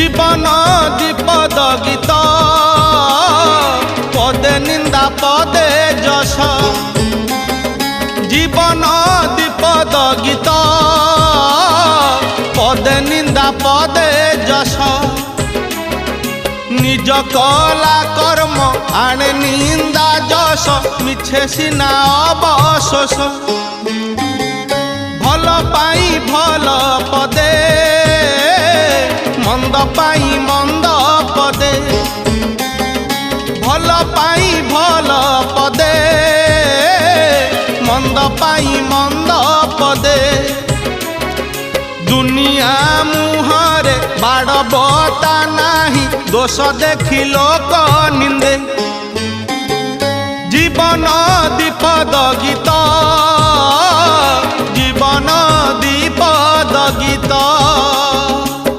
জীবন দ্বিপদ গীত পদে নিন্দা পদে যশ জীবন দ্বিপদ গীত পদে নিন্দা পদে যশ নিজ কলা কর্ম আনে নিন্দা যশ মিছে সিনা অবশোষ ভাল পাই ভাল পদে মন্দ পাই মন্দ পদে ভাল পাই ভাল পদে মন্দ পাই মন্দ পদে দুনিয়া মুহরে বাড় বতা নাহি দোষ দেখি লোক নিন্দে জীবন দ্বিপদ গীত জীবন দ্বিপদ গীত।